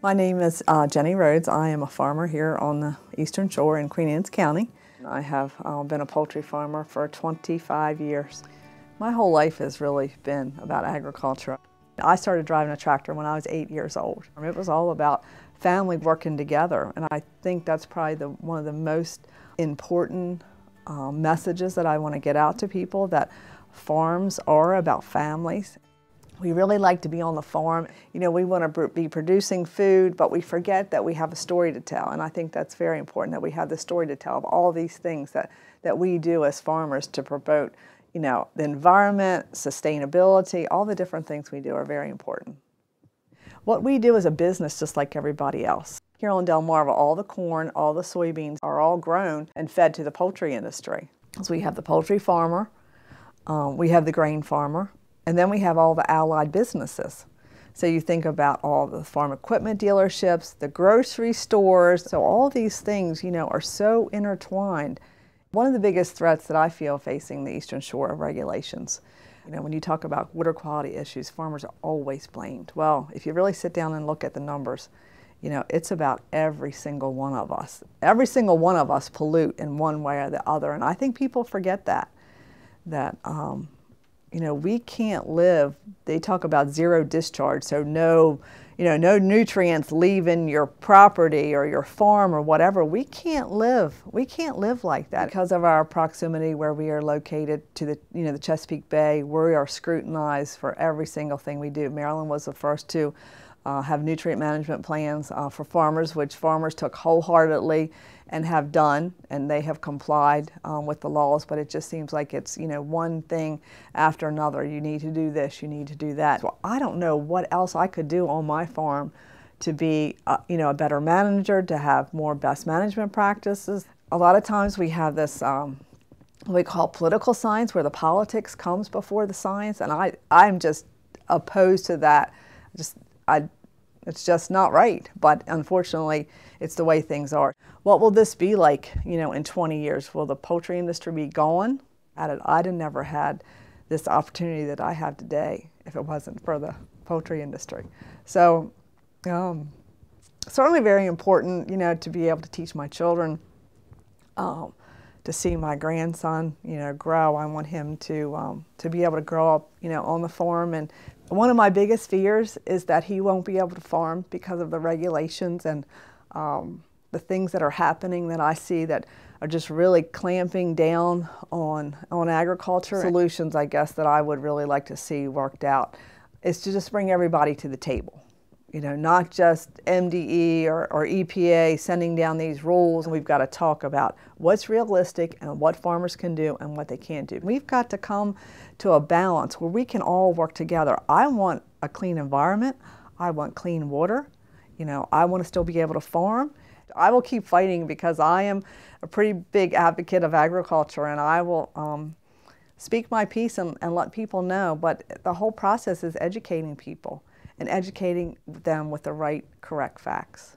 My name is Jenny Rhodes. I am a farmer here on the Eastern Shore in Queen Anne's County. I have been a poultry farmer for 25 years. My whole life has really been about agriculture. I started driving a tractor when I was 8 years old. It was all about family working together, and I think that's probably one of the most important messages that I want to get out to people, that farms are about families. We really like to be on the farm. You know, we want to be producing food, but we forget that we have a story to tell. And I think that's very important, that we have the story to tell of all these things that we do as farmers to promote, you know, the environment, sustainability, all the different things we do are very important. What we do is a business just like everybody else. Here on Delmarva, all the corn, all the soybeans are all grown and fed to the poultry industry. So we have the poultry farmer, we have the grain farmer, and then we have all the allied businesses. So you think about all the farm equipment dealerships, the grocery stores. So all these things, you know, are so intertwined. One of the biggest threats that I feel facing the Eastern Shore are regulations. You know, when you talk about water quality issues, farmers are always blamed. Well, if you really sit down and look at the numbers, you know, it's about every single one of us. Every single one of us pollute in one way or the other, and I think people forget that. You know, we can't live, they talk about zero discharge, so no nutrients leaving your property or your farm or whatever. We can't live like that because of our proximity where we are located to the Chesapeake Bay. We are scrutinized for every single thing we do. Maryland was the first to have nutrient management plans for farmers, which farmers took wholeheartedly and have done, and they have complied with the laws, but it just seems like it's, you know, one thing after another. You need to do this, you need to do that. Well, I don't know what else I could do on my farm to be, you know, a better manager, to have more best management practices. A lot of times we have this what we call political science, where the politics comes before the science, and I'm just opposed to that. It's just not right, but unfortunately, it's the way things are. What will this be like, you know, in 20 years? Will the poultry industry be gone? I'd have never had this opportunity that I have today if it wasn't for the poultry industry. So, certainly very important, you know, to be able to teach my children, to see my grandson, you know, grow. I want him to be able to grow up, you know, on the farm. And one of my biggest fears is that he won't be able to farm because of the regulations and the things that are happening that I see that are just really clamping down on agriculture. Solutions, I guess, that I would really like to see worked out is to just bring everybody to the table. You know, not just MDE or EPA sending down these rules. We've got to talk about what's realistic and what farmers can do and what they can't do. We've got to come to a balance where we can all work together. I want a clean environment. I want clean water. You know, I want to still be able to farm. I will keep fighting because I am a pretty big advocate of agriculture, and I will speak my piece and let people know. But the whole process is educating people and educating them with the right, correct facts.